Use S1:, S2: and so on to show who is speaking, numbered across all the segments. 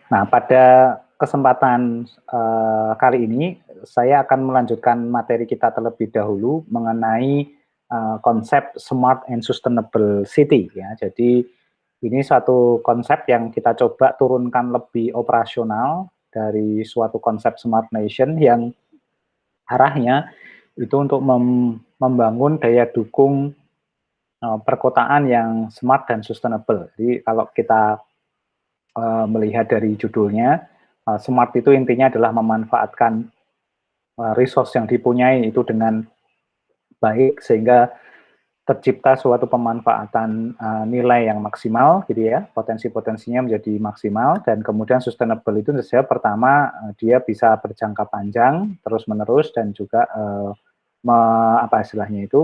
S1: Nah, pada kesempatan kali ini, saya akan melanjutkan materi kita terlebih dahulu mengenai konsep smart and sustainable city. Ya. Jadi, ini suatu konsep yang kita coba turunkan lebih operasional dari suatu konsep smart nation yang arahnya itu untuk membangun daya dukung perkotaan yang smart dan sustainable. Jadi, kalau kita melihat dari judulnya, smart itu intinya adalah memanfaatkan resource yang dipunyai itu dengan baik sehingga tercipta suatu pemanfaatan nilai yang maksimal gitu ya, potensi-potensinya menjadi maksimal, dan kemudian sustainable itu saja pertama dia bisa berjangka panjang terus-menerus dan juga apa istilahnya itu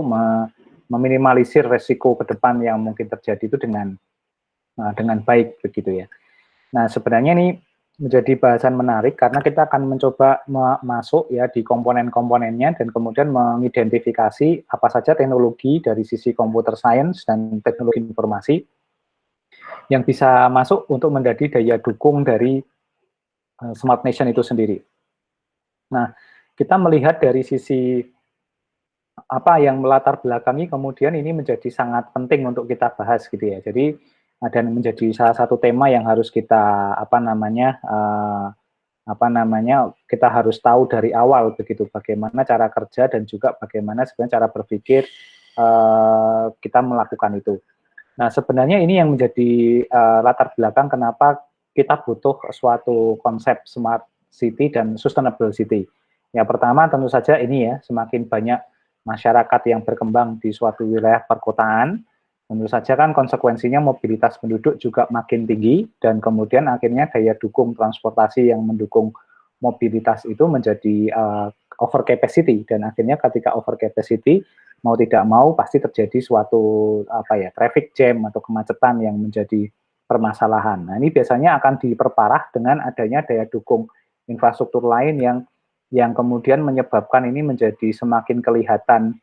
S1: meminimalisir resiko ke depan yang mungkin terjadi itu dengan baik begitu ya. Nah, sebenarnya ini menjadi bahasan menarik karena kita akan mencoba masuk ya di komponen-komponennya dan kemudian mengidentifikasi apa saja teknologi dari sisi computer science dan teknologi informasi yang bisa masuk untuk menjadi daya dukung dari smart nation itu sendiri. Nah, kita melihat dari sisi apa yang melatar belakangi kemudian ini menjadi sangat penting untuk kita bahas gitu ya. Jadi dan menjadi salah satu tema yang harus kita kita harus tahu dari awal begitu bagaimana cara kerja dan juga bagaimana sebenarnya cara berpikir kita melakukan itu. Nah, sebenarnya ini yang menjadi latar belakang kenapa kita butuh suatu konsep smart city dan sustainable city. Yang pertama tentu saja ini ya, semakin banyak masyarakat yang berkembang di suatu wilayah perkotaan, tentu saja kan konsekuensinya mobilitas penduduk juga makin tinggi dan kemudian akhirnya daya dukung transportasi yang mendukung mobilitas itu menjadi over capacity dan akhirnya ketika over capacity mau tidak mau pasti terjadi suatu traffic jam atau kemacetan yang menjadi permasalahan. Nah, ini biasanya akan diperparah dengan adanya daya dukung infrastruktur lain yang kemudian menyebabkan ini menjadi semakin kelihatan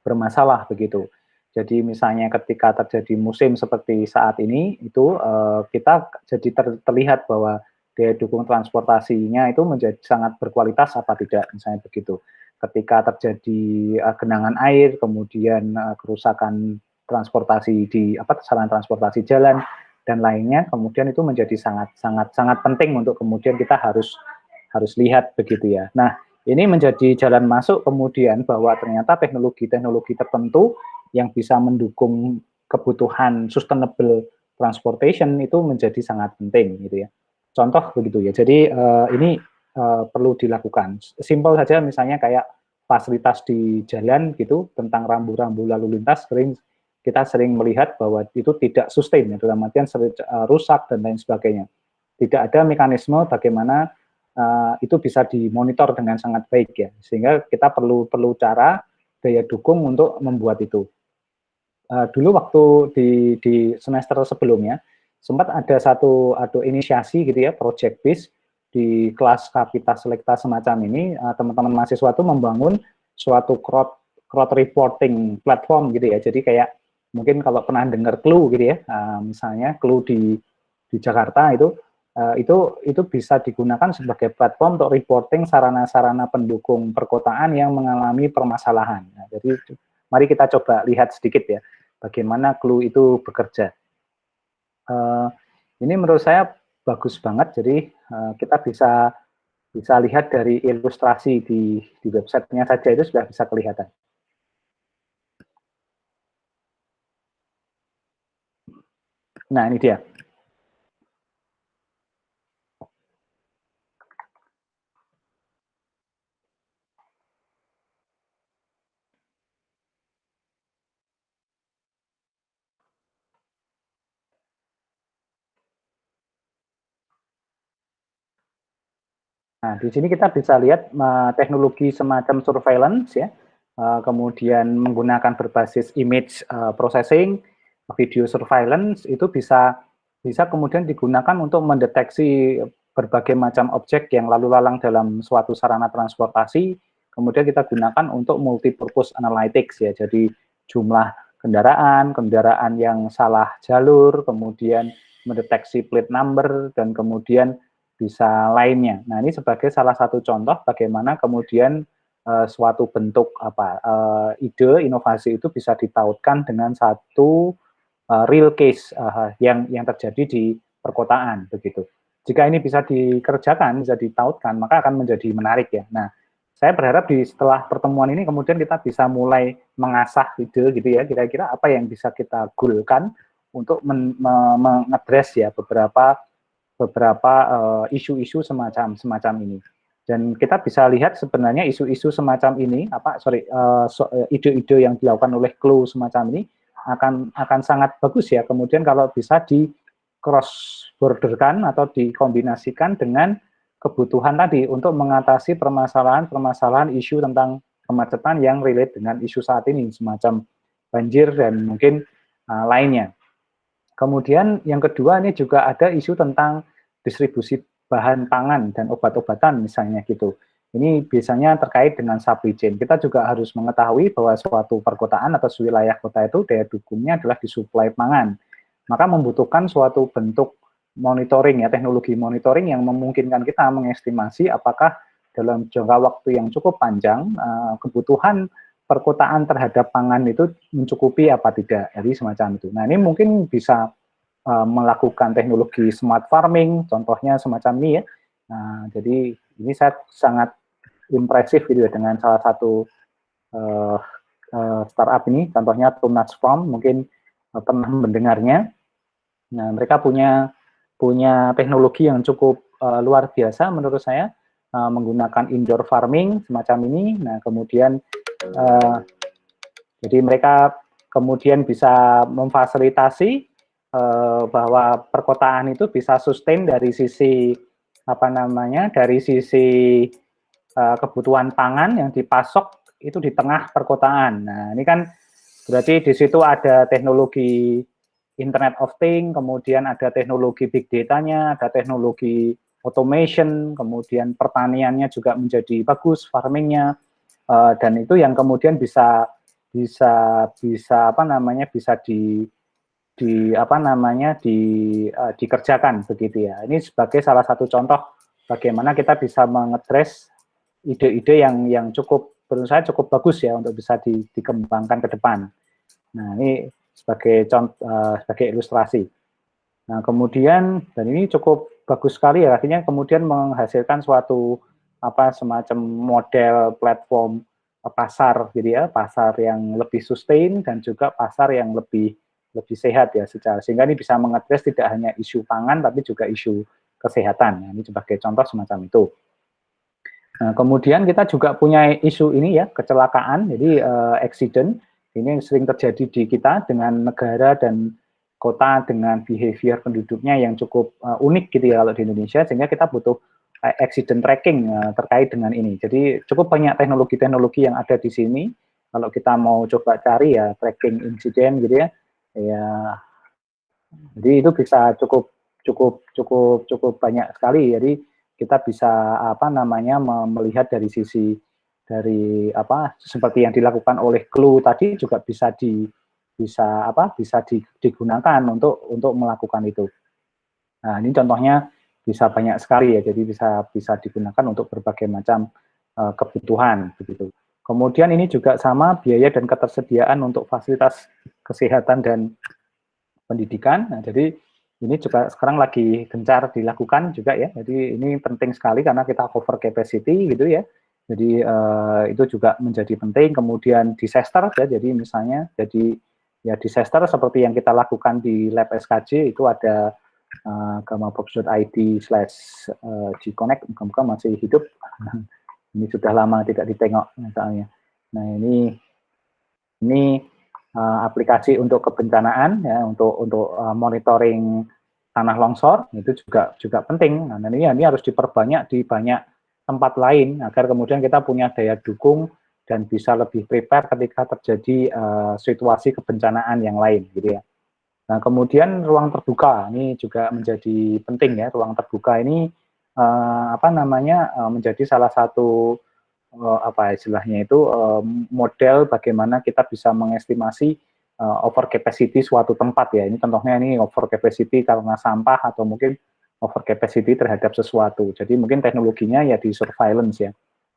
S1: bermasalah begitu. Jadi misalnya ketika terjadi musim seperti saat ini itu kita jadi terlihat bahwa daya dukung transportasinya itu menjadi sangat berkualitas apa tidak misalnya begitu. Ketika terjadi genangan air, kemudian kerusakan transportasi di sarana transportasi jalan dan lainnya, kemudian itu menjadi sangat penting untuk kemudian kita harus lihat begitu ya. Nah, ini menjadi jalan masuk kemudian bahwa ternyata teknologi-teknologi tertentu yang bisa mendukung kebutuhan sustainable transportation itu menjadi sangat penting gitu ya. Contoh begitu ya. Jadi ini perlu dilakukan. Simpel saja misalnya kayak fasilitas di jalan gitu tentang rambu-rambu lalu lintas kita sering melihat bahwa itu tidak sustain ya, dalam artian rusak dan lain sebagainya. Tidak ada mekanisme bagaimana itu bisa dimonitor dengan sangat baik ya, sehingga kita perlu cara daya dukung untuk membuat itu. Dulu waktu di semester sebelumnya sempat ada satu inisiasi gitu ya, project base di kelas Kapita Selekta semacam ini, teman-teman mahasiswa itu membangun suatu crowd reporting platform gitu ya. Jadi kayak mungkin kalau pernah dengar Clue gitu ya, misalnya Clue di Jakarta itu bisa digunakan sebagai platform untuk reporting sarana-sarana pendukung perkotaan yang mengalami permasalahan. Nah, jadi mari kita coba lihat sedikit ya, bagaimana Clue itu bekerja. Ini menurut saya bagus banget, jadi kita bisa lihat dari ilustrasi di websitenya saja itu sudah bisa kelihatan. Nah, ini dia. Nah, di sini kita bisa lihat teknologi semacam surveillance ya, kemudian menggunakan berbasis image processing, video surveillance itu bisa kemudian digunakan untuk mendeteksi berbagai macam objek yang lalu lalang dalam suatu sarana transportasi, kemudian kita gunakan untuk multi-purpose analytics ya, jadi jumlah kendaraan yang salah jalur, kemudian mendeteksi plate number, dan kemudian bisa lainnya. Nah, ini sebagai salah satu contoh bagaimana kemudian suatu bentuk ide inovasi itu bisa ditautkan dengan satu real case yang terjadi di perkotaan begitu. Jika ini bisa dikerjakan, bisa ditautkan, maka akan menjadi menarik ya. Nah, saya berharap setelah pertemuan ini kemudian kita bisa mulai mengasah ide gitu ya, kira-kira apa yang bisa kita goalkan untuk mengadres ya beberapa isu-isu semacam ini. Dan kita bisa lihat sebenarnya isu-isu semacam ini, ide-ide yang dilakukan oleh Clue semacam ini akan sangat bagus ya. Kemudian kalau bisa di cross borderkan atau dikombinasikan dengan kebutuhan tadi untuk mengatasi permasalahan isu tentang kemacetan yang relate dengan isu saat ini, semacam banjir dan mungkin lainnya. Kemudian yang kedua ini juga ada isu tentang distribusi bahan pangan dan obat-obatan misalnya gitu. Ini biasanya terkait dengan supply chain. Kita juga harus mengetahui bahwa suatu perkotaan atau wilayah kota itu daya dukungnya adalah disuplai pangan. Maka membutuhkan suatu bentuk monitoring ya, teknologi monitoring yang memungkinkan kita mengestimasi apakah dalam jangka waktu yang cukup panjang kebutuhan perkotaan terhadap pangan itu mencukupi apa tidak. Jadi semacam itu. Nah, ini mungkin bisa melakukan teknologi smart farming, contohnya semacam ini ya. Nah, jadi ini saya sangat impresif gitu ya dengan salah satu startup ini, contohnya Tunas Farm, mungkin pernah mendengarnya. Nah, mereka punya teknologi yang cukup luar biasa menurut saya, menggunakan indoor farming semacam ini. Nah, kemudian jadi mereka kemudian bisa memfasilitasi bahwa perkotaan itu bisa sustain dari sisi dari sisi kebutuhan pangan yang dipasok itu di tengah perkotaan. Nah, ini kan berarti di situ ada teknologi Internet of Things, kemudian ada teknologi big data-nya, ada teknologi automation, kemudian pertaniannya juga menjadi bagus, farming-nya, dan itu yang kemudian bisa dikerjakan begitu ya. Ini sebagai salah satu contoh bagaimana kita bisa mengadres ide-ide yang menurut saya cukup bagus ya untuk bisa dikembangkan ke depan. Nah, ini sebagai contoh, sebagai ilustrasi. Nah, kemudian dan ini cukup bagus sekali ya, artinya kemudian menghasilkan suatu semacam model platform pasar, jadi ya pasar yang lebih sustain dan juga pasar yang lebih sehat ya sehingga ini bisa mengadres tidak hanya isu pangan tapi juga isu kesehatan. Nah, ini sebagai contoh semacam itu. Nah, kemudian kita juga punya isu ini ya, kecelakaan, jadi accident. Ini yang sering terjadi di kita dengan negara dan kota dengan behavior penduduknya yang cukup unik gitu ya kalau di Indonesia, sehingga kita butuh accident tracking terkait dengan ini. Jadi cukup banyak teknologi-teknologi yang ada di sini. Kalau kita mau coba cari ya tracking insiden gitu ya, jadi itu bisa cukup banyak sekali. Jadi kita bisa melihat dari sisi seperti yang dilakukan oleh Clue tadi juga bisa digunakan untuk melakukan itu. Nah, ini contohnya bisa banyak sekali ya. Jadi bisa digunakan untuk berbagai macam kebutuhan begitu. Kemudian ini juga sama biaya dan ketersediaan untuk fasilitas kesehatan dan pendidikan. Nah, jadi ini juga sekarang lagi gencar dilakukan juga ya. Jadi ini penting sekali karena kita cover capacity gitu ya. Jadi itu juga menjadi penting. Kemudian disaster ya. Jadi misalnya ya disaster seperti yang kita lakukan di lab SKJ itu ada gammabox.id/gconnect, muka-muka masih hidup. Ini sudah lama tidak ditengok misalnya. Nah, ini aplikasi untuk kebencanaan ya, untuk monitoring tanah longsor itu juga penting. Nah, ini harus diperbanyak di banyak tempat lain agar kemudian kita punya daya dukung dan bisa lebih prepare ketika terjadi situasi kebencanaan yang lain gitu ya. Nah, kemudian ruang terbuka ini juga menjadi penting ya. Ruang terbuka ini menjadi salah satu istilahnya itu model bagaimana kita bisa mengestimasi over capacity suatu tempat ya. Ini contohnya ini over capacity karena sampah atau mungkin over capacity terhadap sesuatu. Jadi mungkin teknologinya ya di surveillance ya.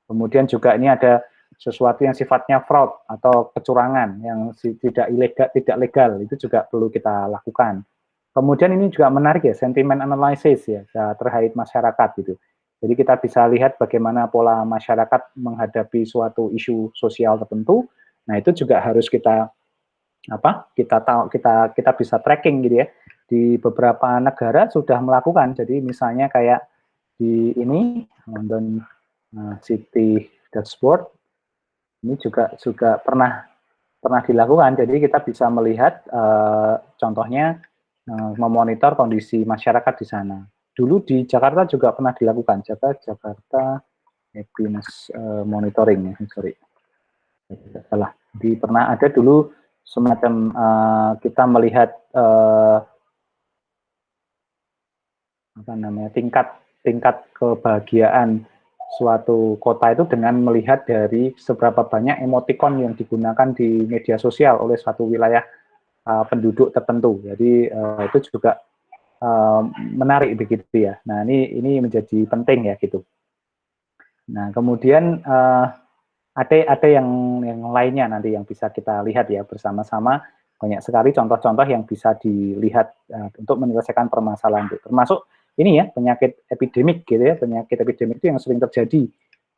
S1: Kemudian juga ini ada sesuatu yang sifatnya fraud atau kecurangan yang tidak ilegal, tidak legal, itu juga perlu kita lakukan. Kemudian ini juga menarik ya, sentiment analysis ya terkait masyarakat gitu. Jadi kita bisa lihat bagaimana pola masyarakat menghadapi suatu isu sosial tertentu. Nah, itu juga harus kita kita bisa tracking gitu ya. Di beberapa negara sudah melakukan. Jadi misalnya kayak di ini London City Dashboard ini juga pernah dilakukan. Jadi kita bisa melihat contohnya memonitor kondisi masyarakat di sana. Dulu di Jakarta juga pernah dilakukan, Jakarta Happiness Monitoring, sorry. Salah. Pernah ada dulu semacam kita melihat apa namanya tingkat kebahagiaan suatu kota itu dengan melihat dari seberapa banyak emoticon yang digunakan di media sosial oleh suatu wilayah penduduk tertentu. Jadi itu juga menarik begitu ya. Nah, ini menjadi penting ya gitu. Nah, kemudian ada yang lainnya nanti yang bisa kita lihat ya bersama-sama. Banyak sekali contoh-contoh yang bisa dilihat untuk menyelesaikan permasalahan itu. Termasuk ini ya, penyakit epidemik gitu ya, penyakit epidemik itu yang sering terjadi.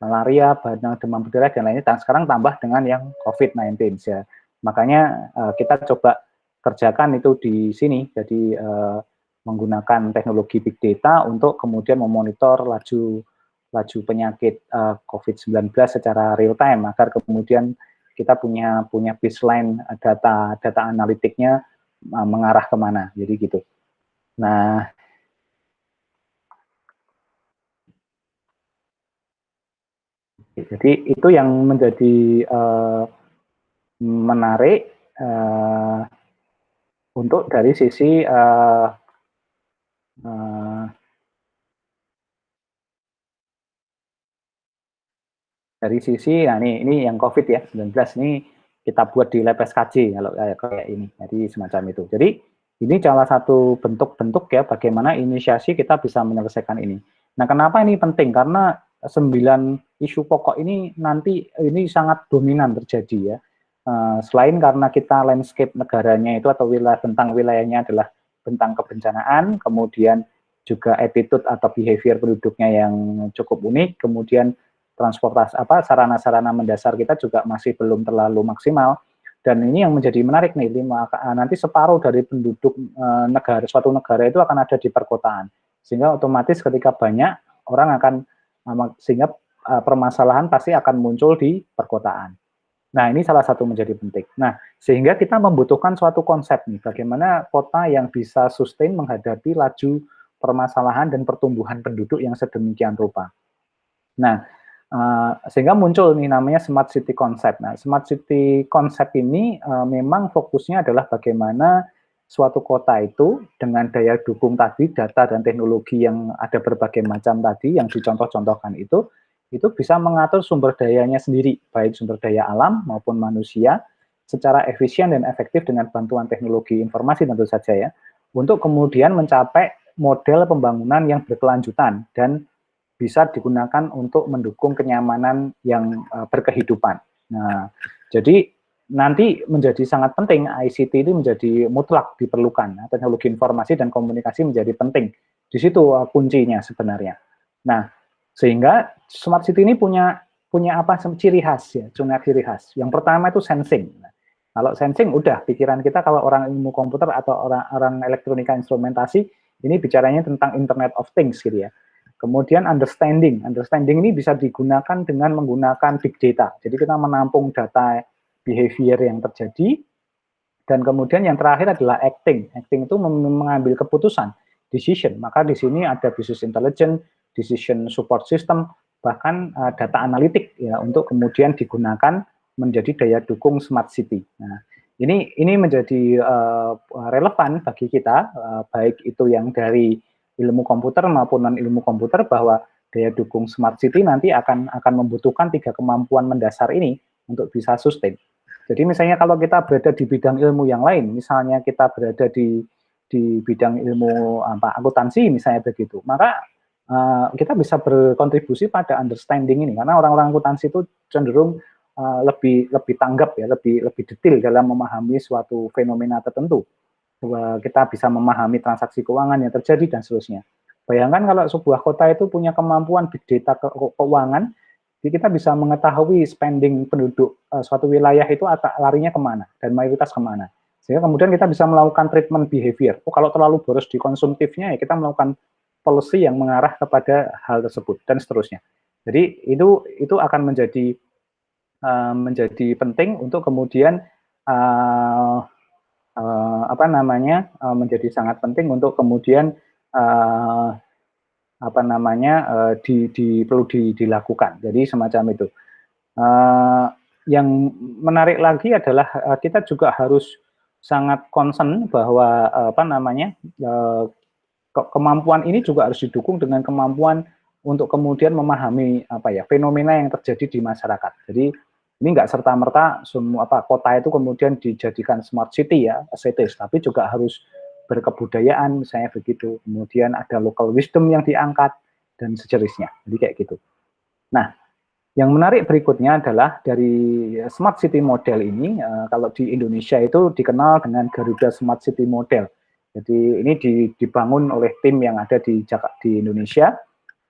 S1: Malaria, demam berdarah, dan lainnya. Dan sekarang tambah dengan yang COVID-19 ya. Makanya kita coba kerjakan itu di sini. Jadi menggunakan teknologi big data untuk kemudian memonitor laju penyakit COVID-19 secara real time agar kemudian kita punya baseline data analitiknya mengarah kemana, jadi gitu. Nah, jadi itu yang menjadi menarik untuk dari sisi nah ini yang COVID ya 19 ini kita buat di lab SKJ kalau kayak ini, jadi semacam itu. Jadi ini salah satu bentuk-bentuk ya bagaimana inisiasi kita bisa menyelesaikan ini. Nah, kenapa ini penting? Karena 9 isu pokok ini nanti ini sangat dominan terjadi ya. Selain karena kita landscape negaranya itu atau bentang wilayahnya adalah bentang kebencanaan, kemudian juga attitude atau behavior penduduknya yang cukup unik, kemudian transportasi sarana-sarana mendasar kita juga masih belum terlalu maksimal. Dan ini yang menjadi menarik nih, nanti separuh dari penduduk suatu negara itu akan ada di perkotaan. Sehingga otomatis ketika banyak orang akan sehingga permasalahan pasti akan muncul di perkotaan. Nah, ini salah satu menjadi penting. Nah, sehingga kita membutuhkan suatu konsep nih, bagaimana kota yang bisa sustain menghadapi laju permasalahan dan pertumbuhan penduduk yang sedemikian rupa. Nah, sehingga muncul nih namanya Smart City Concept. Nah, Smart City Concept ini memang fokusnya adalah bagaimana suatu kota itu dengan daya dukung tadi, data dan teknologi yang ada berbagai macam tadi, yang dicontoh-contohkan itu bisa mengatur sumber dayanya sendiri, baik sumber daya alam maupun manusia, secara efisien dan efektif dengan bantuan teknologi informasi tentu saja ya, untuk kemudian mencapai model pembangunan yang berkelanjutan dan bisa digunakan untuk mendukung kenyamanan yang berkehidupan. Nah, jadi nanti menjadi sangat penting ICT itu menjadi mutlak diperlukan. Teknologi informasi dan komunikasi menjadi penting. Di situ kuncinya sebenarnya. Nah, sehingga smart city ini punya apa ciri khas ya, ciri khas. Yang pertama itu sensing. Nah, kalau sensing udah pikiran kita kalau orang ilmu komputer atau orang elektronika instrumentasi ini bicaranya tentang Internet of Things gitu ya. Kemudian understanding ini bisa digunakan dengan menggunakan big data. Jadi kita menampung data behavior yang terjadi, dan kemudian yang terakhir adalah acting. Acting itu mengambil keputusan, decision. Maka di sini ada business intelligence, decision support system, bahkan data analitik ya untuk kemudian digunakan menjadi daya dukung smart city. Nah, ini menjadi relevan bagi kita, baik itu yang dari ilmu komputer maupun non ilmu komputer, bahwa daya dukung smart city nanti akan membutuhkan 3 kemampuan mendasar ini untuk bisa sustain. Jadi misalnya kalau kita berada di bidang ilmu yang lain, misalnya kita berada di bidang ilmu akuntansi misalnya begitu, maka kita bisa berkontribusi pada understanding ini, karena orang-orang akuntansi itu cenderung lebih tanggap ya, lebih detail dalam memahami suatu fenomena tertentu. Kita bisa memahami transaksi keuangan yang terjadi dan seterusnya. Bayangkan kalau sebuah kota itu punya kemampuan big data keuangan, jadi kita bisa mengetahui spending penduduk suatu wilayah itu larinya kemana dan mayoritas kemana. Sehingga kemudian kita bisa melakukan treatment behavior. Kalau terlalu boros di konsumtifnya, ya kita melakukan policy yang mengarah kepada hal tersebut dan seterusnya. Jadi itu akan menjadi penting untuk kemudian menjadi sangat penting untuk kemudian perlu dilakukan. Jadi semacam itu. Yang menarik lagi adalah kita juga harus sangat concern bahwa kemampuan ini juga harus didukung dengan kemampuan untuk kemudian memahami fenomena yang terjadi di masyarakat. Jadi ini nggak serta-merta semua kota itu kemudian dijadikan smart city ya, cities, tapi juga harus berkebudayaan misalnya begitu. Kemudian ada local wisdom yang diangkat dan sejenisnya. Jadi kayak gitu. Nah, yang menarik berikutnya adalah dari smart city model ini, kalau di Indonesia itu dikenal dengan Garuda Smart City Model. Jadi ini dibangun oleh tim yang ada di Indonesia.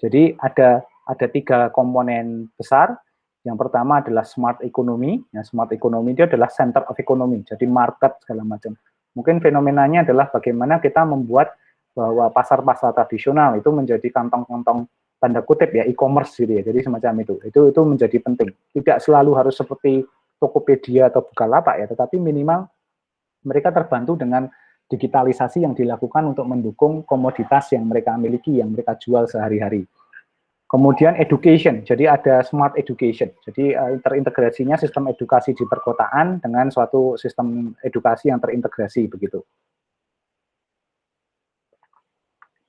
S1: Jadi ada 3 komponen besar. Yang pertama adalah smart economy. Nah, smart economy itu adalah center of economy, jadi market segala macam. Mungkin fenomenanya adalah bagaimana kita membuat bahwa pasar-pasar tradisional itu menjadi kantong-kantong tanda kutip ya e-commerce gitu ya. Jadi semacam itu menjadi penting. Tidak selalu harus seperti Tokopedia atau Bukalapak ya, tetapi minimal mereka terbantu dengan digitalisasi yang dilakukan untuk mendukung komoditas yang mereka miliki, yang mereka jual sehari-hari. Kemudian education, jadi ada smart education. Jadi terintegrasinya sistem edukasi di perkotaan dengan suatu sistem edukasi yang terintegrasi begitu.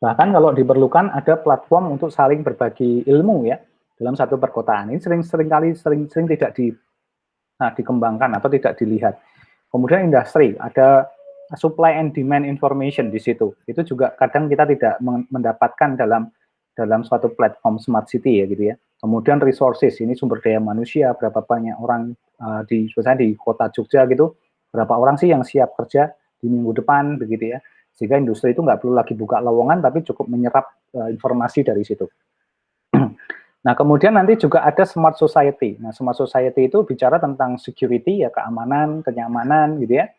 S1: Bahkan kalau diperlukan ada platform untuk saling berbagi ilmu ya dalam satu perkotaan. Ini sering tidak dikembangkan atau tidak dilihat. Kemudian industri, ada supply and demand information di situ. Itu juga kadang kita tidak mendapatkan dalam suatu platform smart city ya gitu ya. Kemudian resources, ini sumber daya manusia, berapa banyak orang misalnya di kota Jogja gitu, berapa orang sih yang siap kerja di minggu depan begitu ya. Sehingga industri itu nggak perlu lagi buka lowongan, tapi cukup menyerap informasi dari situ. Nah, kemudian nanti juga ada smart society. Nah, smart society itu bicara tentang security, ya keamanan, kenyamanan, gitu ya.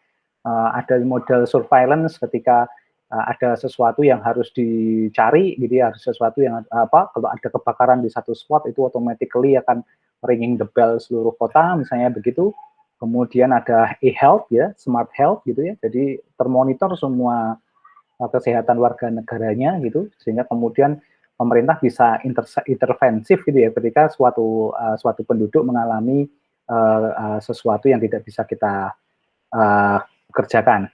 S1: Ada model surveillance ketika ada sesuatu yang harus dicari, gitu ya, harus sesuatu yang kalau ada kebakaran di satu spot, itu automatically akan ringing the bell seluruh kota, misalnya begitu. Kemudian ada e-health, ya, smart health, gitu ya. Jadi termonitor semua kesehatan warga negaranya gitu, sehingga kemudian pemerintah bisa intervensif gitu ya ketika suatu penduduk mengalami sesuatu yang tidak bisa kita kerjakan.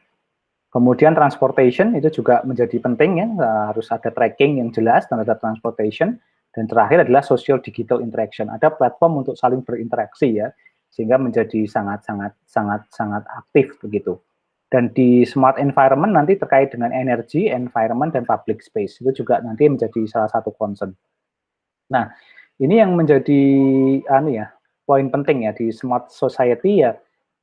S1: Kemudian transportation itu juga menjadi penting ya, harus ada tracking yang jelas terhadap transportation. Dan terakhir adalah social digital interaction. Ada platform untuk saling berinteraksi ya, sehingga menjadi sangat aktif begitu. Dan di smart environment nanti terkait dengan energi, environment, dan public space. Itu juga nanti menjadi salah satu concern. Nah, ini yang menjadi poin penting ya di smart society ya,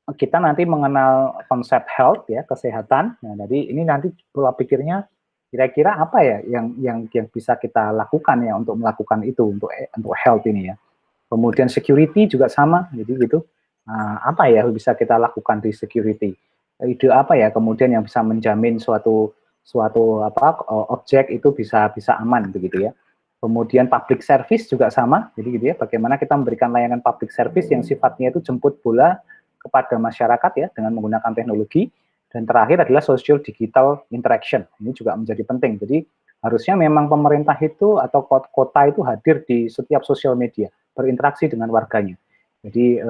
S1: kita nanti mengenal konsep health ya, kesehatan. Nah, jadi ini nanti pola pikirnya kira-kira apa ya yang bisa kita lakukan ya untuk melakukan itu untuk health ini ya. Kemudian security juga sama, jadi gitu. Apa ya bisa kita lakukan di security? Ide apa ya kemudian yang bisa menjamin suatu objek itu bisa aman begitu ya. Kemudian public service juga sama, jadi gitu ya, bagaimana kita memberikan layanan public service yang sifatnya itu jemput bola kepada masyarakat ya dengan menggunakan teknologi. Dan terakhir adalah social digital interaction, ini juga menjadi penting. Jadi harusnya memang pemerintah itu atau kota itu hadir di setiap sosial media, berinteraksi dengan warganya. Jadi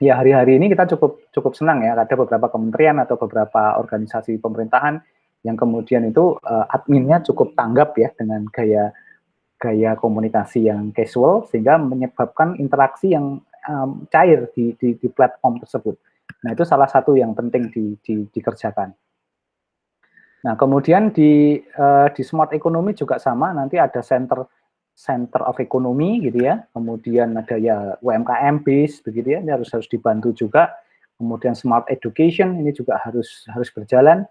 S1: ya hari-hari ini kita cukup senang ya, ada beberapa kementerian atau beberapa organisasi pemerintahan yang kemudian itu adminnya cukup tanggap ya dengan gaya komunikasi yang casual, sehingga menyebabkan interaksi yang cair di platform tersebut. Nah, itu salah satu yang penting dikerjakan. Nah, kemudian di smart economy juga sama, nanti ada center of economy gitu ya, kemudian ada ya UMKM base begitu ya, ini harus dibantu juga. Kemudian smart education ini juga harus berjalan.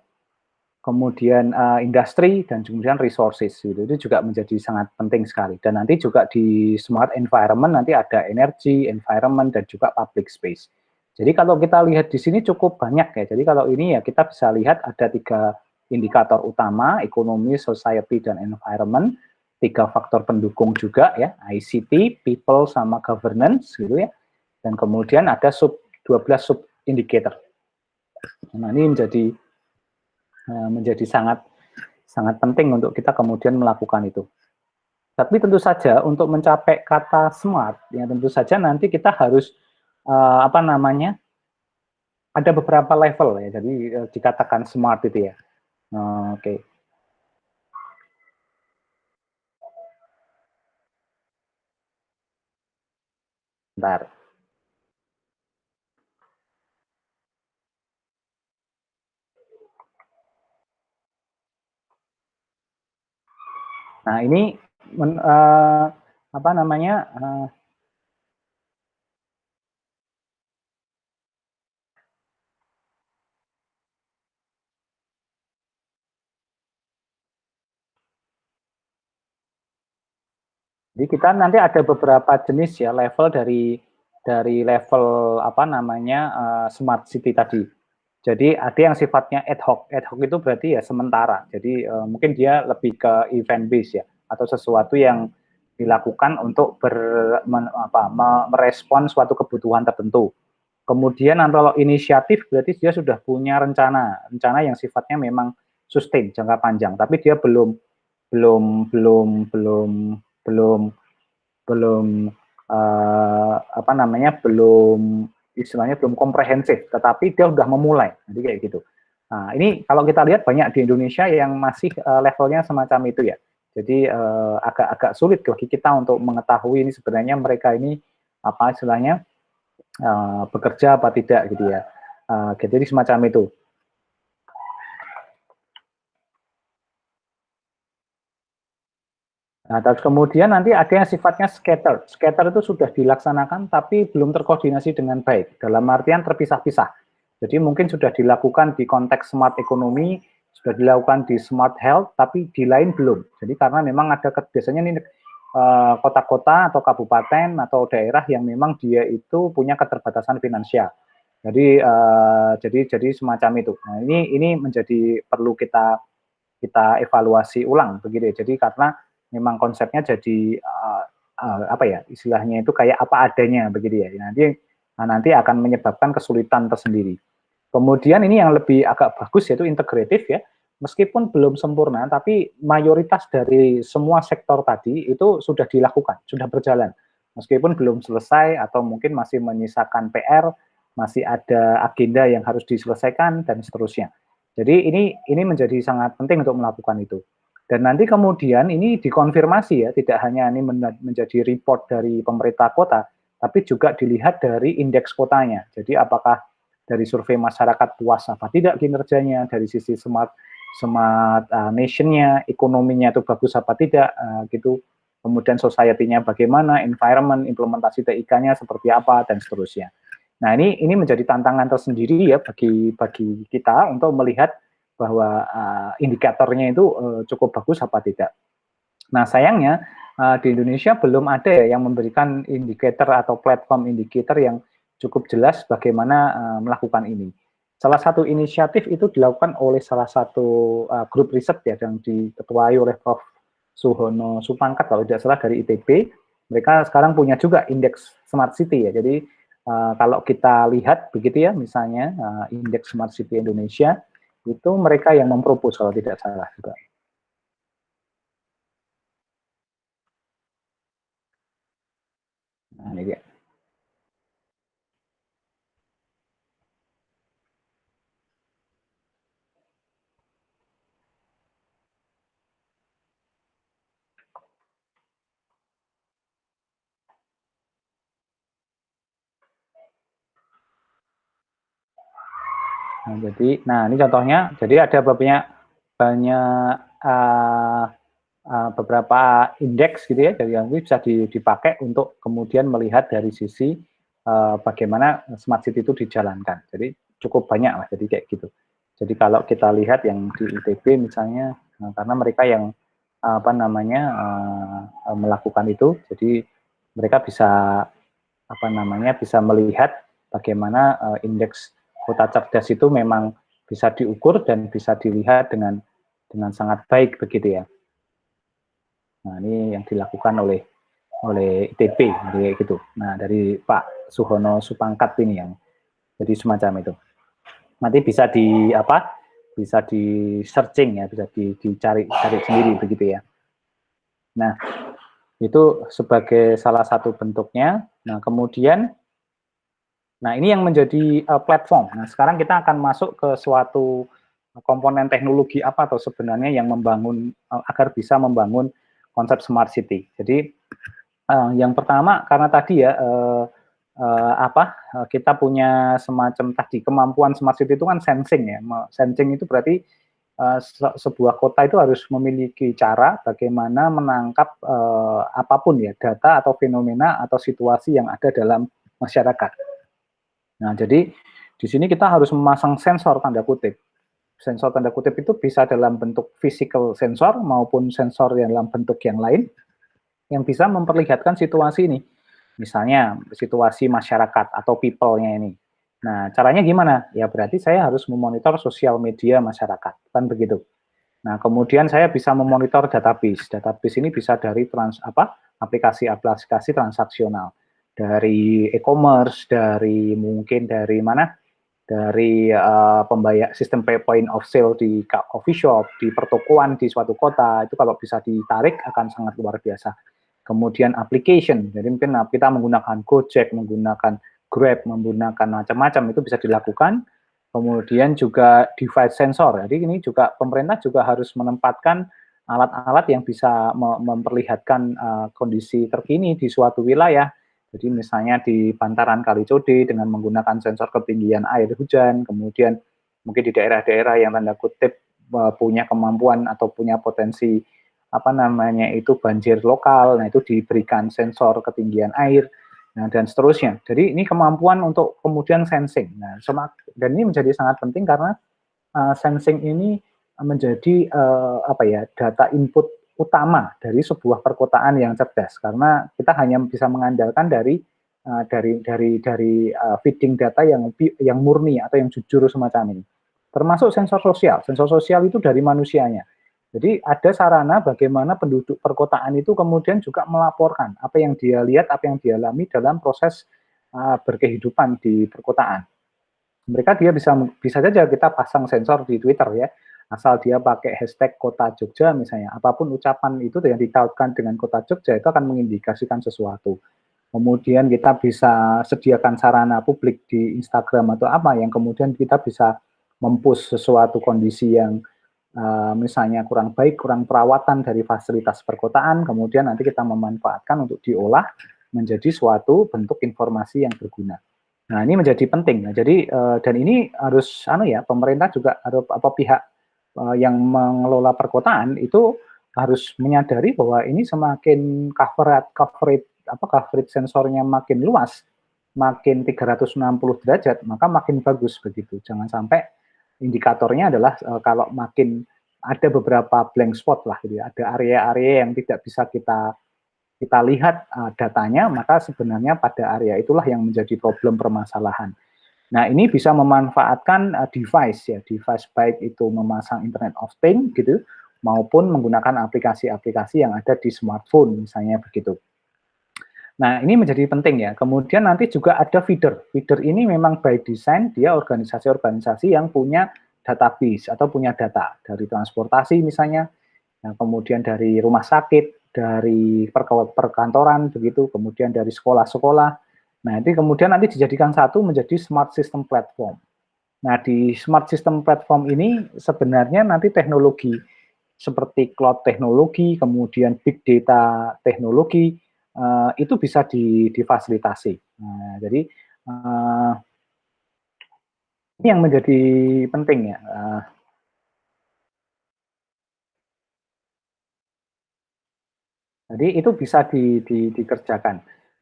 S1: Kemudian industri dan kemudian resources gitu. Itu juga menjadi sangat penting sekali. Dan nanti juga di smart environment nanti ada energi, environment dan juga public space. Jadi kalau kita lihat di sini cukup banyak ya. Jadi kalau ini ya kita bisa lihat ada 3 indikator utama, ekonomi, society dan environment, 3 faktor pendukung juga ya, ICT, people sama governance gitu ya. Dan kemudian ada 12 sub indicator. Nah, ini menjadi sangat sangat penting untuk kita kemudian melakukan itu. Tapi tentu saja untuk mencapai kata smart, ya tentu saja nanti kita harus apa namanya, ada beberapa level ya. Jadi dikatakan smart itu ya. Oke. Bentar. Nah ini apa namanya? Jadi kita nanti ada beberapa jenis ya level dari level apa namanya smart city tadi. Jadi ada yang sifatnya ad hoc. Ad hoc itu berarti ya sementara. Jadi mungkin dia lebih ke event base ya atau sesuatu yang dilakukan untuk merespon suatu kebutuhan tertentu. Kemudian kalau inisiatif berarti dia sudah punya rencana yang sifatnya memang sustain jangka panjang, tapi dia belum belum belum belum belum belum apa namanya belum istilahnya belum komprehensif, tetapi dia sudah memulai, jadi kayak gitu. Nah ini kalau kita lihat banyak di Indonesia yang masih levelnya semacam itu ya. Jadi agak-agak sulit bagi kita untuk mengetahui ini sebenarnya mereka ini apa istilahnya bekerja apa tidak gitu ya. Jadi semacam itu. Nah, terus kemudian nanti ada yang sifatnya scatter. Scatter itu sudah dilaksanakan tapi belum terkoordinasi dengan baik. Dalam artian terpisah-pisah. Jadi mungkin sudah dilakukan di konteks smart economy, sudah dilakukan di smart health, tapi di lain belum. Jadi karena memang ada biasanya ini kota-kota atau kabupaten atau daerah yang memang dia itu punya keterbatasan finansial. Jadi semacam itu. Nah, ini menjadi perlu kita evaluasi ulang begitu ya. Jadi karena memang konsepnya jadi apa ya istilahnya itu kayak apa adanya begitu ya. Nanti akan menyebabkan kesulitan tersendiri. Kemudian ini yang lebih agak bagus yaitu integratif ya. Meskipun belum sempurna, tapi mayoritas dari semua sektor tadi itu sudah dilakukan, sudah berjalan. Meskipun belum selesai atau mungkin masih menyisakan PR, masih ada agenda yang harus diselesaikan dan seterusnya. Jadi ini menjadi sangat penting untuk melakukan itu. Dan nanti kemudian ini dikonfirmasi ya, tidak hanya ini menjadi report dari pemerintah kota, tapi juga dilihat dari indeks kotanya. Jadi apakah dari survei masyarakat puas apa tidak kinerjanya, dari sisi smart smart nation-nya, ekonominya itu bagus apa tidak gitu. Kemudian society-nya bagaimana, environment, implementasi TIK-nya seperti apa dan seterusnya. Nah, ini menjadi tantangan tersendiri ya bagi kita untuk melihat bahwa indikatornya itu cukup bagus apa tidak. Nah, sayangnya di Indonesia belum ada ya yang memberikan indikator atau platform indikator yang cukup jelas bagaimana melakukan ini. Salah satu inisiatif itu dilakukan oleh salah satu grup riset ya yang diketuai oleh Prof. Suhono Supangkat kalau tidak salah dari ITB. Mereka sekarang punya juga indeks Smart City ya. Jadi kalau kita lihat begitu ya, misalnya indeks Smart City Indonesia itu mereka yang mempropos kalau tidak salah juga. Nah, ini dia. Nah ini contohnya, jadi ada banyak beberapa indeks gitu ya, dari yang bisa dipakai untuk kemudian melihat dari sisi bagaimana smart city itu dijalankan. Jadi cukup banyak lah, jadi kayak gitu. Jadi kalau kita lihat yang di ITB misalnya, karena mereka yang apa namanya melakukan itu, jadi mereka bisa apa namanya bisa melihat bagaimana indeks kota cerdas itu memang bisa diukur dan bisa dilihat dengan sangat baik begitu ya. Nah ini yang dilakukan oleh ITB kayak gitu. Nah dari Pak Suhono Supangkat ini yang jadi semacam itu. Nanti bisa bisa di searching ya, bisa dicari sendiri begitu ya. Nah itu sebagai salah satu bentuknya. Nah kemudian nah, ini yang menjadi platform. Nah, sekarang kita akan masuk ke suatu komponen teknologi apa atau sebenarnya yang membangun agar bisa membangun konsep smart city. Jadi yang pertama karena tadi ya kita punya semacam tadi kemampuan smart city itu kan sensing ya. Sensing itu berarti sebuah kota itu harus memiliki cara bagaimana menangkap apapun ya data atau fenomena atau situasi yang ada dalam masyarakat. Nah, jadi di sini kita harus memasang sensor tanda kutip. Sensor tanda kutip itu bisa dalam bentuk physical sensor maupun sensor yang dalam bentuk yang lain yang bisa memperlihatkan situasi ini. Misalnya situasi masyarakat atau people-nya ini. Nah, caranya gimana? Ya berarti saya harus memonitor sosial media masyarakat, kan begitu. Nah, kemudian saya bisa memonitor database. Database ini bisa dari aplikasi-aplikasi transaksional, dari e-commerce, dari mungkin dari mana? Dari pembayar sistem point of sale di coffee shop, di pertokoan di suatu kota, itu kalau bisa ditarik akan sangat luar biasa. Kemudian application, jadi mungkin kita menggunakan Gojek, menggunakan Grab, menggunakan macam-macam itu bisa dilakukan. Kemudian juga device sensor, jadi ini juga pemerintah juga harus menempatkan alat-alat yang bisa memperlihatkan kondisi terkini di suatu wilayah. Jadi misalnya di bantaran Kali Code dengan menggunakan sensor ketinggian air hujan, kemudian mungkin di daerah-daerah yang tanda kutip punya kemampuan atau punya potensi apa namanya itu banjir lokal, nah itu diberikan sensor ketinggian air, nah dan seterusnya. Jadi ini kemampuan untuk kemudian sensing. Nah, dan ini menjadi sangat penting karena sensing ini menjadi apa ya data input utama dari sebuah perkotaan yang cerdas karena kita hanya bisa mengandalkan dari feeding data yang murni atau yang jujur semacam ini. Termasuk sensor sosial. Sensor sosial itu dari manusianya. Jadi ada sarana bagaimana penduduk perkotaan itu kemudian juga melaporkan apa yang dia lihat, apa yang dia alami dalam proses berkehidupan di perkotaan. Mereka dia bisa saja kita pasang sensor di Twitter ya, asal dia pakai hashtag kota Jogja misalnya, apapun ucapan itu yang dikaitkan dengan kota Jogja itu akan mengindikasikan sesuatu. Kemudian kita bisa sediakan sarana publik di Instagram atau apa yang kemudian kita bisa mempush sesuatu kondisi yang misalnya kurang baik, kurang perawatan dari fasilitas perkotaan, kemudian nanti kita memanfaatkan untuk diolah menjadi suatu bentuk informasi yang berguna. Nah, ini menjadi penting. Nah, jadi dan ini harus pemerintah juga harus pihak yang mengelola perkotaan itu harus menyadari bahwa ini semakin coverage sensornya makin luas, makin 360 derajat, maka makin bagus begitu. Jangan sampai indikatornya adalah kalau makin ada beberapa blank spot lah gitu ya, ada area-area yang tidak bisa kita lihat datanya, maka sebenarnya pada area itulah yang menjadi problem permasalahan. Nah, ini bisa memanfaatkan device baik itu memasang Internet of Things gitu, maupun menggunakan aplikasi-aplikasi yang ada di smartphone misalnya begitu. Nah, ini menjadi penting ya. Kemudian nanti juga ada feeder. Feeder ini memang by design dia organisasi-organisasi yang punya database atau punya data dari transportasi misalnya, nah, kemudian dari rumah sakit, dari perkantoran begitu, kemudian dari sekolah-sekolah. Nah, itu kemudian nanti dijadikan satu menjadi smart system platform. Nah, di smart system platform ini sebenarnya nanti teknologi seperti cloud teknologi, kemudian big data teknologi, itu bisa difasilitasi. Nah, jadi Ini yang menjadi penting ya. Jadi itu bisa dikerjakan.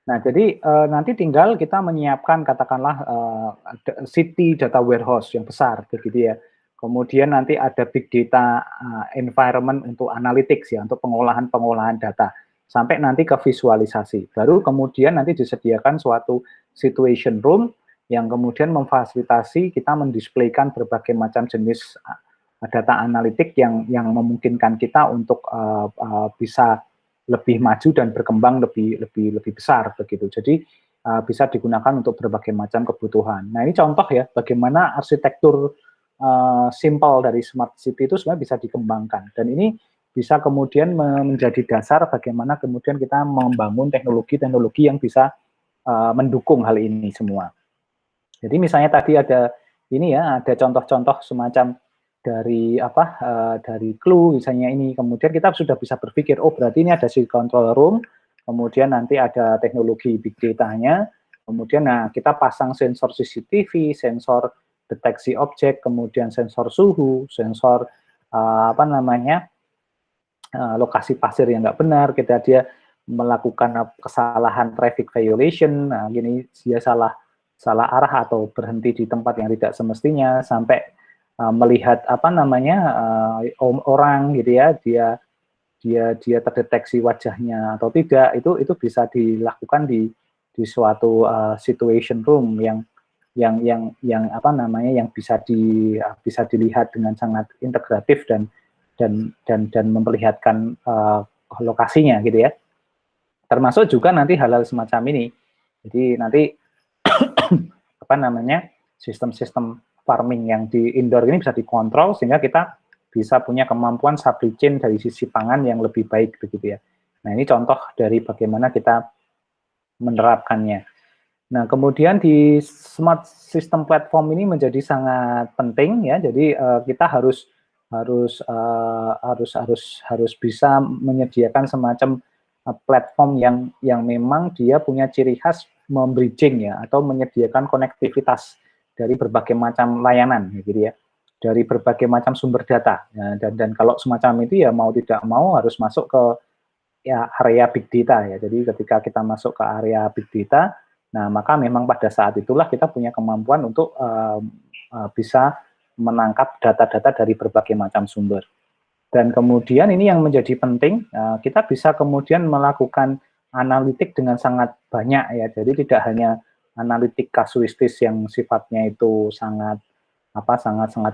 S1: Nah, jadi nanti tinggal kita menyiapkan katakanlah city data warehouse yang besar, begitu ya. Kemudian nanti ada big data environment untuk analytics ya, untuk pengolahan data, sampai nanti ke visualisasi. Baru kemudian nanti disediakan suatu situation room yang kemudian memfasilitasi kita mendisplaykan berbagai macam jenis data analitik yang memungkinkan kita untuk bisa lebih maju dan berkembang lebih besar begitu. Jadi bisa digunakan untuk berbagai macam kebutuhan. Nah, ini contoh ya bagaimana arsitektur simple dari smart city itu sebenarnya bisa dikembangkan, dan ini bisa kemudian menjadi dasar bagaimana kemudian kita membangun teknologi-teknologi yang bisa mendukung hal ini semua. Jadi misalnya tadi ada ini ya, ada contoh-contoh semacam dari dari clue misalnya ini, kemudian kita sudah bisa berpikir, oh berarti ini ada si control room, kemudian nanti ada teknologi big data-nya, kemudian nah kita pasang sensor CCTV, sensor deteksi objek, kemudian sensor suhu, sensor lokasi pasir yang nggak benar, dia melakukan kesalahan traffic violation, nah gini dia salah arah atau berhenti di tempat yang tidak semestinya, sampai melihat orang gitu ya, dia terdeteksi wajahnya atau tidak, itu bisa dilakukan di suatu situation room yang bisa dilihat dengan sangat integratif dan memperlihatkan lokasinya gitu ya. Termasuk juga nanti hal-hal semacam ini. Jadi nanti sistem-sistem farming yang di indoor ini bisa dikontrol sehingga kita bisa punya kemampuan supply chain dari sisi pangan yang lebih baik begitu ya. Nah, ini contoh dari bagaimana kita menerapkannya. Nah, kemudian di smart system platform ini menjadi sangat penting ya. Jadi kita harus bisa menyediakan semacam platform yang memang dia punya ciri khas membridging ya, atau menyediakan konektivitas dari berbagai macam layanan gitu ya, dari berbagai macam sumber data. Nah, dan kalau semacam itu ya mau tidak mau harus masuk ke ya area big data ya. Jadi ketika kita masuk ke area big data, nah maka memang pada saat itulah kita punya kemampuan untuk bisa menangkap data-data dari berbagai macam sumber. Dan kemudian ini yang menjadi penting, kita bisa kemudian melakukan analitik dengan sangat banyak ya. Jadi tidak hanya analitik kasuistis yang sifatnya itu sangat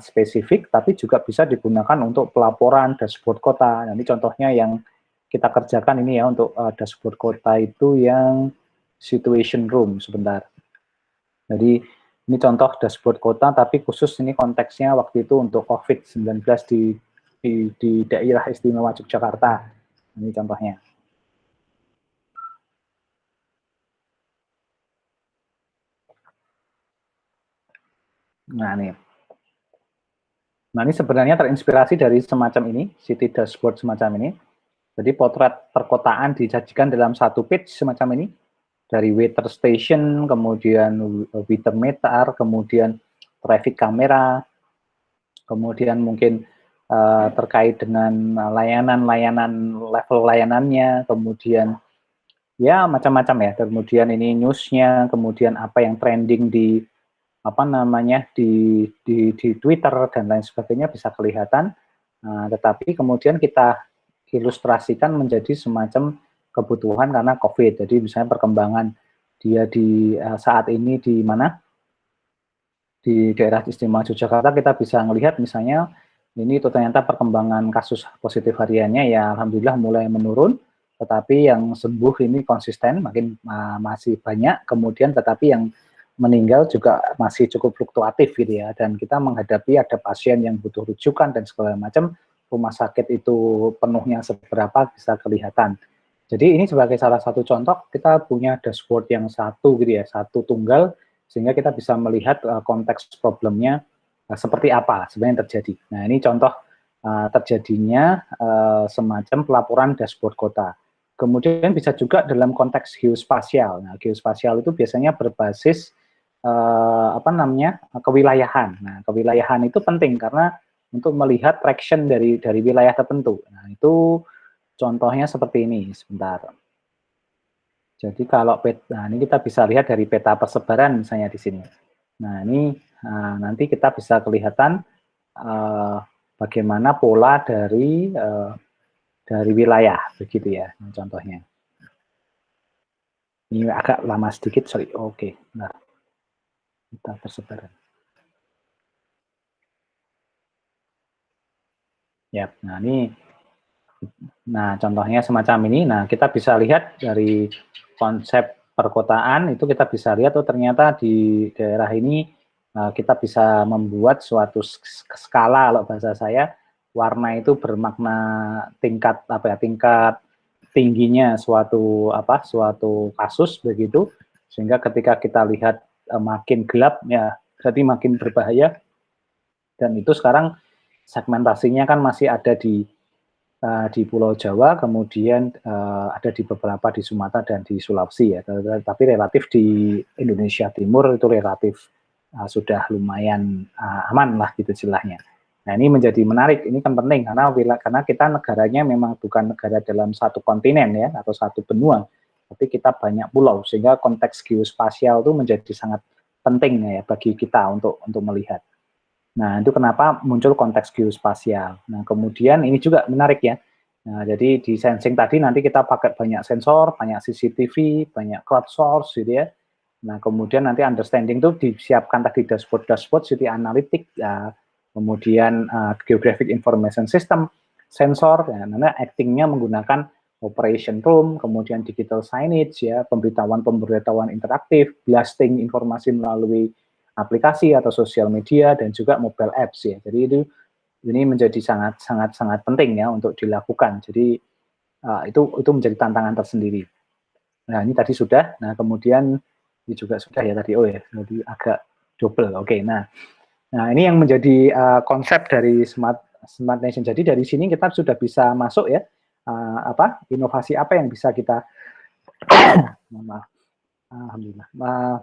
S1: spesifik, tapi juga bisa digunakan untuk pelaporan dashboard kota. Nanti contohnya yang kita kerjakan ini ya untuk dashboard kota itu yang situation room sebentar. Jadi ini contoh dashboard kota, tapi khusus ini konteksnya waktu itu untuk COVID-19 di daerah istimewa Yogyakarta. Ini contohnya. Nah ini sebenarnya terinspirasi dari semacam ini, city dashboard semacam ini. Jadi potret perkotaan disajikan dalam satu page semacam ini, dari weather station, kemudian weather meter, kemudian traffic camera, kemudian mungkin terkait dengan layanan-layanan, level layanannya, kemudian ya macam-macam ya. Kemudian ini newsnya, kemudian apa yang trending di di Twitter dan lain sebagainya bisa kelihatan. Nah, tetapi kemudian kita ilustrasikan menjadi semacam kebutuhan karena COVID. Jadi misalnya perkembangan dia di saat ini di mana, di daerah istimewa Yogyakarta, kita bisa melihat misalnya ini itu ternyata perkembangan kasus positif hariannya ya alhamdulillah mulai menurun, tetapi yang sembuh ini konsisten makin masih banyak, kemudian tetapi yang meninggal juga masih cukup fluktuatif gitu ya, dan kita menghadapi ada pasien yang butuh rujukan dan segala macam, rumah sakit itu penuhnya seberapa bisa kelihatan. Jadi ini sebagai salah satu contoh kita punya dashboard yang satu gitu ya, satu tunggal, sehingga kita bisa melihat konteks problemnya seperti apa sebenarnya yang terjadi. Nah ini contoh terjadinya semacam pelaporan dashboard kota. Kemudian bisa juga dalam konteks geospasial. Nah geospasial itu biasanya berbasis apa namanya, kewilayahan. Nah, kewilayahan itu penting karena untuk melihat traction dari wilayah tertentu. Nah, itu contohnya seperti ini, sebentar. Jadi kalau nah ini kita bisa lihat dari peta persebaran misalnya di sini. Nah, ini nanti kita bisa kelihatan bagaimana pola dari wilayah, begitu ya, contohnya. Ini agak lama sedikit, sorry. Oke, benar. Peta persebaran. Ya, nah contohnya semacam ini. Nah, kita bisa lihat dari konsep perkotaan itu kita bisa lihat oh ternyata di daerah ini kita bisa membuat suatu skala kalau bahasa saya warna itu bermakna tingkat apa ya tingkat tingginya suatu kasus begitu sehingga ketika kita lihat makin gelap ya berarti makin berbahaya dan itu sekarang segmentasinya kan masih ada di Pulau Jawa, kemudian ada di beberapa di Sumatera dan di Sulawesi ya. Tapi relatif di Indonesia Timur itu relatif sudah lumayan aman lah gitu istilahnya. Nah ini menjadi menarik, ini kan penting karena kita negaranya memang bukan negara dalam satu kontinen ya atau satu benua, tapi kita banyak pulau sehingga konteks geospasial itu menjadi sangat penting ya bagi kita untuk melihat. Nah, itu kenapa muncul konteks geospasial. Nah, kemudian ini juga menarik ya. Nah, jadi di sensing tadi nanti kita pakai banyak sensor, banyak CCTV, banyak crowdsource gitu ya. Nah, kemudian nanti understanding itu disiapkan tadi dashboard city analytic, ya, kemudian geographic information system, sensor, ya, nanti actingnya menggunakan operation room, kemudian digital signage, ya, pemberitahuan interaktif, blasting informasi melalui aplikasi atau sosial media dan juga mobile apps ya. Jadi ini menjadi sangat penting ya untuk dilakukan. Jadi itu menjadi tantangan tersendiri. Nah ini tadi sudah. Nah kemudian ini juga sudah ya tadi. Oh ya, jadi agak double. Oke. Nah ini yang menjadi konsep dari smart nation. Jadi dari sini kita sudah bisa masuk ya inovasi apa yang bisa kita alhamdulillah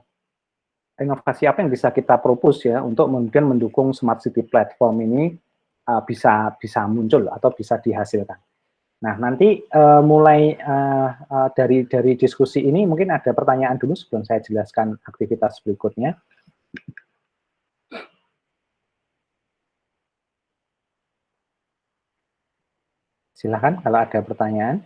S1: inovasi apa yang bisa kita propose ya untuk kemudian mendukung smart city platform ini bisa muncul atau bisa dihasilkan. Nah nanti mulai dari diskusi ini mungkin ada pertanyaan dulu sebelum saya jelaskan aktivitas berikutnya. Silakan kalau ada pertanyaan.